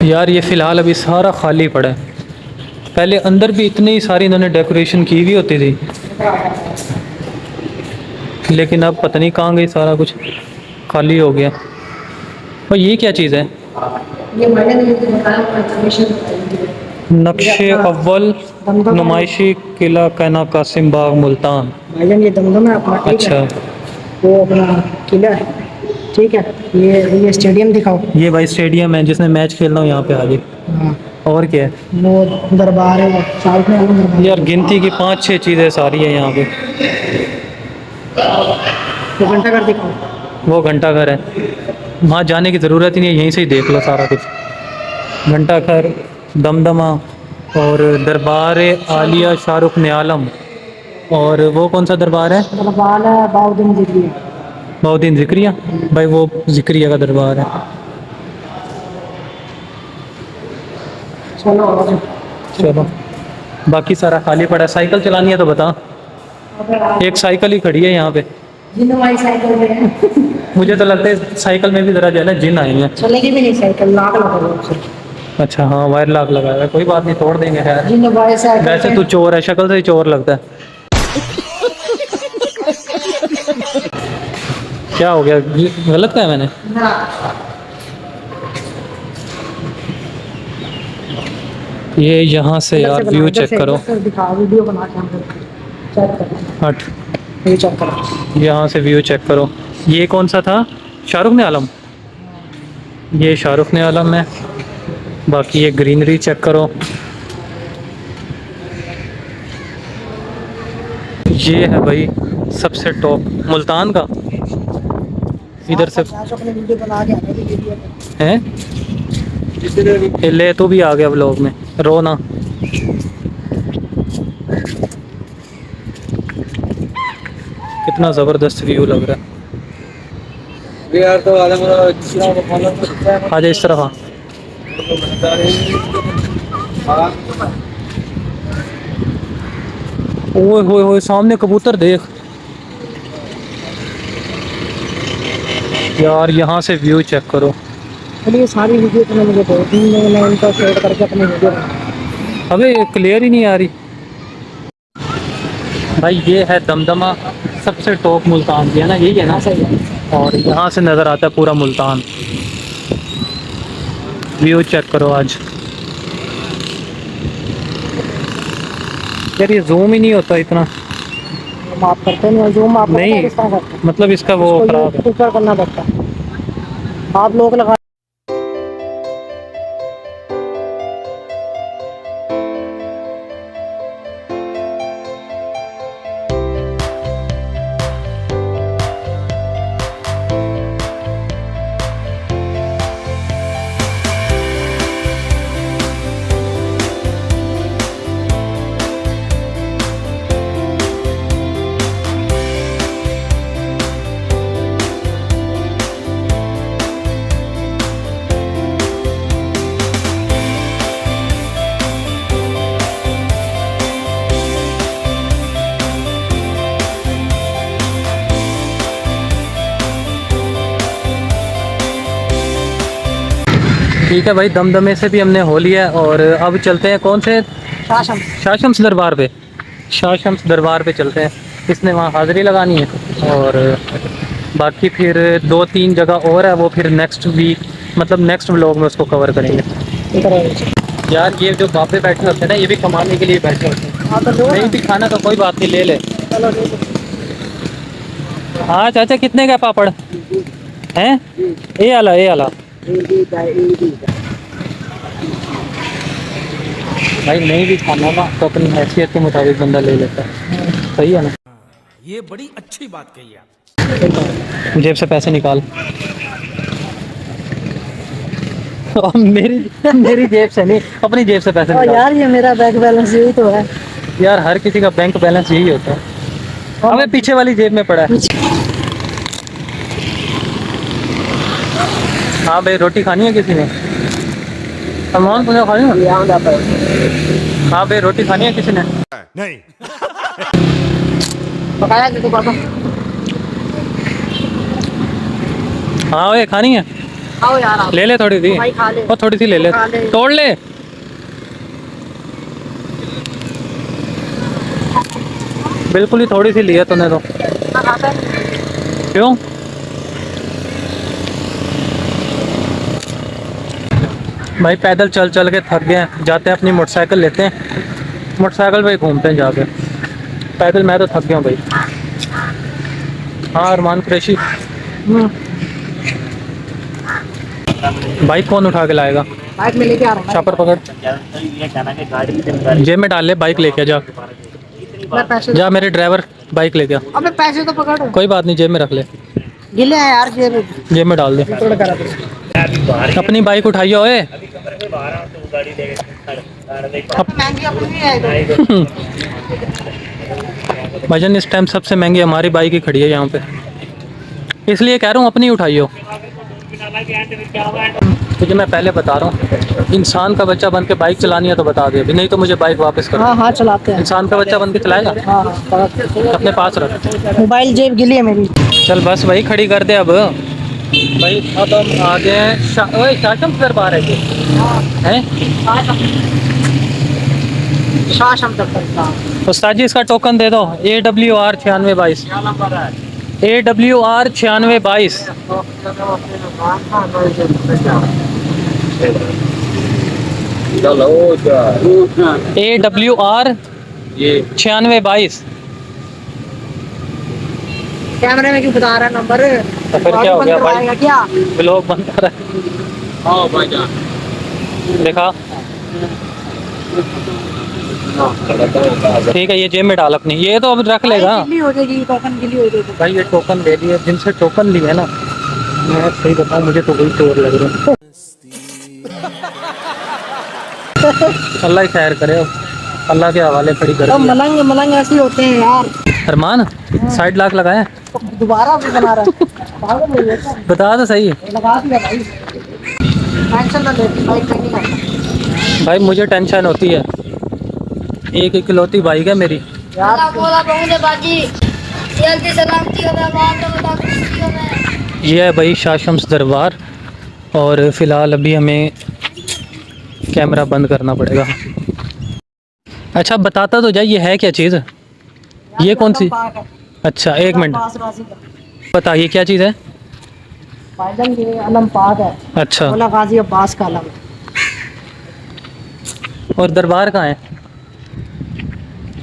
यार ये फ़िलहाल अभी सारा खाली पड़ा है। पहले अंदर भी इतनी सारी इन्होंने डेकोरेशन की हुई होती थी, लेकिन अब पता नहीं कहाँ गई, सारा कुछ खाली हो गया। और ये क्या चीज़ है? ये मैंने दुकान पर कमीशन नक्शे अव्वल नुमाइशी किला कैना कासिम बाग मुल्तान। भाईजान ये दमदम है अपना, ठीक अच्छा, है। वो अपना किला है, ठीक है। ये स्टेडियम दिखाओ। ये भाई स्टेडियम है, जिसने मैच खेलना हो यहाँ पे आ जाए। हाँ, और क्या है? वो दरबार है, साउथ में वाला दरबार। यार गिनती की 5-6 चीज़ें सारी है यहाँ पे। वो घंटा घर दिखाओ। वो घंटा घर है, वहाँ जाने की ज़रूरत ही नहीं है, यहीं से ही देख लो सारा कुछ। घंटा घर, दमदमा और दरबार आलिया शाहरुख ने आलम। और वो कौन सा दरबार है? दरबार है बाउद्दीन जिगरी। बहुद्दीन ज़िक्रिया। भाई वो ज़िक्रिया का दरबार है। चलो और चलो, बाकी सारा खाली पड़ा है। साइकिल चलानी है तो बता, एक साइकिल ही खड़ी है यहाँ पे। जिन हमारी साइकिल में है। मुझे तो लगता है साइकिल में भी ज़रा जो है ना जिन आई हैं। चलेगी भी नहीं साइकिल, लाख लगा लो उसे। अच्छा हाँ, वायर लॉक लगाया हुआ है, कोई बात नहीं, तोड़ देंगे खैर। जिन हमारी साइकिल वैसे तू चोर है, शक्ल से ही चोर लगता है। क्या हो गया, गलत कहा है मैंने? ना ये यहाँ से यार व्यू चेक करो। दिखा, वीडियो बना के हमको चेक करो। हट, ये चेक करो। यहाँ से व्यू चेक करो। ये कौन सा था? शाहरुख ने आलम। ये शाहरुख ने आलम है। बाकी ये ग्रीनरी चेक करो। ये है भाई सबसे टॉप मुल्तान का। इधर से अपने वीडियो बना के आने की वीडियो हैं, ले तो भी आ गया व्लॉग में, रो ना। कितना ज़बरदस्त व्यू लग रहा है यार। तो आजा इस तरफ आ। ओए होए होए, सामने कबूतर देख यार, यहाँ से व्यू चेक करो। ये सारी वीडियो तो मुझे दो 3 दिन में इनका शेयर करके अपनी वीडियो बना। अबे क्लियर ही नहीं आ रही भाई। ये है दमदमा, सबसे टॉप मुल्तान की है ना, यही है ना? सही है। और यहाँ से नज़र आता है पूरा मुल्तान। व्यू चेक करो आज। यार ये जूम ही नहीं होता इतना। हम आप करते नहीं, जूम आप नहीं, मतलब इसका वो खराब है। ऊपर करना पड़ता है, आप लोग लगा। ठीक है भाई, दमदमे से भी हमने हो लिया है और अब चलते हैं कौन से? शाशम्स दरबार पे। शाशम्स दरबार पे चलते हैं, इसने वहाँ हाज़िरी लगानी है। और बाकी फिर 2-3 जगह और है, वो फिर नेक्स्ट वीक मतलब नेक्स्ट व्लॉग में उसको कवर करेंगे। यार ये जो बापे बैठे होते हैं ना, ये भी कमाने के लिए बैठे होते हैं। नहीं भी खाना तो कोई बात नहीं, ले ले। हाँ चाचा, कितने का पापड़ हैं? ये आला, ये आला भाई। नहीं भी खाना ना तो अपनी हैसियत के मुताबिक बंदा ले लेता है, सही है ना? ये बड़ी अच्छी बात कही आप। जेब से पैसे निकाल। और मेरी जेब से नहीं, अपनी जेब से पैसे निकाल। यार ये मेरा बैंक बैलेंस यही तो है यार हर किसी का बैंक बैलेंस यही होता है। हमें पीछे वाली जेब में पड़ा है। हाँ भाई, रोटी खानी है किसी ने? सामान पूजा खानी है? हाँ भाई, रोटी खानी है किसी ने? नहीं। पकाया तो पापा। हाँ भाई, खानी है। आओ यार आप। ले ले थोड़ी सी, भाई खा ले। और थोड़ी सी ले ले, खा ले। तोड़ ले। बिल्कुल ही थोड़ी सी लिया तूने तो। ना खाता है। क्यों? भाई पैदल चल चल के थक गए हैं, जाते हैं अपनी मोटरसाइकिल लेते हैं, मोटरसाइकिल पे ही घूमते हैं जाके। पैदल मैं तो थक गया हूँ भाई। हाँ अरमान कुरैशी, बाइक कौन उठा के लाएगा? बाइक में लेके आ रहा हूँ। छापर पकड़, जेब में डाल ले, बाइक लेके जा। मैं पैसे जा मेरे ड्राइवर, बाइक लेके आ। अबे पैसे तो पकड़ो। कोई बात नहीं, जेब में रख ले, गिले हैं यार जेब जेब में डाल दे। थोड़ा करा दो। अपनी बाइक उठाइए ओए। महंगी अपनी है तो। भाईजान इस टाइम सबसे महंगी हमारी बाइक ही खड़ी है यहाँ पे, इसलिए कह रहा हूँ अपनी उठाइए। तुझे मैं पहले बता रहा हूँ, इंसान का बच्चा बन के बाइक चलानी है तो बता दे अभी, नहीं तो मुझे बाइक वापस कर। हाँ हाँ चलाते हैं। इंसान का बच्चा बन के चलाएगा? हाँ हाँ अपने पास रख। मोबाइल जेब गिली है मेरी। चल बस वही खड़ी कर दे अब भाई। अब हम आ गए हैं ओए शाशम दरबार है हैं? शाशम दरबार। उस्ताद जी इसका टोकन दे दो, AWR 9622, AWR 9622। AWR 9622। कैमरे में क्यों बता रहा है नंबर? तो फिर क्या हो गया भाई? क्या ब्लॉग बंद कर रहा है। देखा, ठीक है ये जेब में डाल अपनी, ये तो अब रख लेगा। गिली हो जाएगी, टोकन गिली हो जाएगी। भाई ये टोकन ले लिए, जिनसे टोकन लिए ना, मैं सही बताऊं मुझे तो वही चोर लग रहे हैं। अल्लाह ही खैर करे, अब अल्लाह के हवाले खड़ी कर तो दिया। मलंग मलंग ऐसे ही होते हैं यार। अरमान 60 लाख लगाए, दोबारा भी बना रहा है। पागल हो गया क्या? बता तो सही। लगा दिया भाई। टेंशन ना ले, बाइक नहीं करना। भाई मुझे टेंशन होती है, एक इकलौती बाइक है मेरी। यार बोला बहुने बाजी जल्दी सलामती हो मैं बाप रे बता खुशी हो मैं। ये है भाई शाशम्स दरबार, और फिलहाल अभी हमें कैमरा बंद करना पड़ेगा। अच्छा बताता तो जाए, ये है क्या चीज़? ये कौन सी? अच्छा एक मिनट बताइए क्या चीज़ है? भाईजान ये अलम पाक है। अच्छा, मौला गाजी अब्बास का अलम है। और दरबार कहाँ है?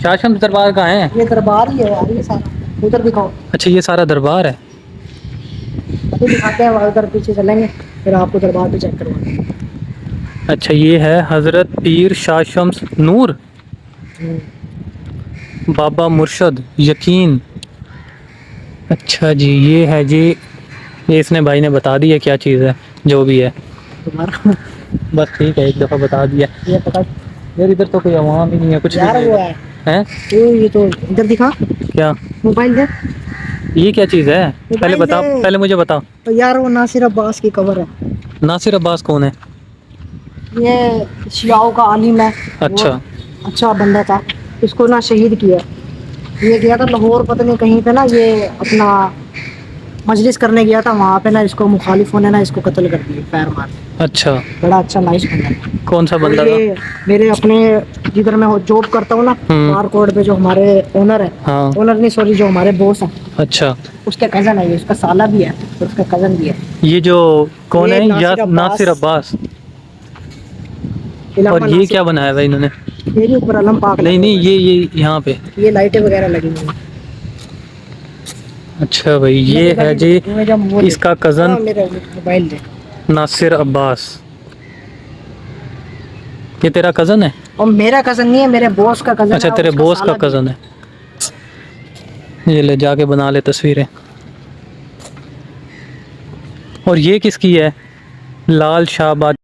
शाशम्स दरबार कहाँ है? ये दरबार ही है यार, ये सारा। उधर दिखाओ, अच्छा ये सारा दरबार है। अभी दिखाते हैं, उधर पीछे चलेंगे फिर आपको दरबार भी चेक करवाएंगे। अच्छा ये है हज़रत पीर शाशम्स नूर बाबा मुर्शद यकीन। अच्छा जी ये है जी, ये इसने भाई ने बता दिया क्या चीज़ है, जो भी है तुम्हारा बस ठीक है, एक दफ़ा बता दिया। ये पता यार इधर तो कोई आवाम ही नहीं है, कुछ यार भी वो नहीं है। है। ये तो इधर दिखा, क्या मोबाइल दे। ये क्या चीज़ है? पहले बता, दे। पहले मुझे बता। तो यार वो नासिर अब्बास की कवर है। नासिर अब्बास कौन है? ये शियाओं का आलिम है। अच्छा। वो अच्छा बंदा था, इसको ना शहीद किया। ये गया था लाहौर पता नहीं कहीं पे ना, ये अपना मजलिस करने गया था, वहाँ पे ना इसको मुखालिफों ने ना इसको कत्ल कर दिया पैर मार के। अच्छा बड़ा अच्छा नाइस बंदा था। कौन सा बंदा था? ये मेरे अपने जिधर मैं जॉब करता हूँ ना, बारकोड पे जो हमारे ओनर है, हाँ ओनर नहीं सॉरी जो हमारे बॉस है, अच्छा। उसके कजन है ये, उसका साला भी है और उसका कजन भी है। ये जो कौन ये है? नासिर या अब्बास। नासिर अब्बास। इलामा और ये नासिर। क्या बनाया हुआ इन्होंने? मेरे ऊपर अलम पाक नहीं लगा नहीं, हुआ ये यहाँ पे। है। ये लाइटें वगैरह लगी हुई हैं। अच्छा भाई ये है जी इसका कज़न मेरा मोबाइल दे। नासिर अब्बास। ये तेरा कज़न है? और मेरा कजन नहीं है, मेरे बॉस का कजन अच्छा है, तेरे उसका बॉस का साला भी कज़न है। ये ले जाके बना ले तस्वीरें। और ये किसकी है? लाल शाहबाद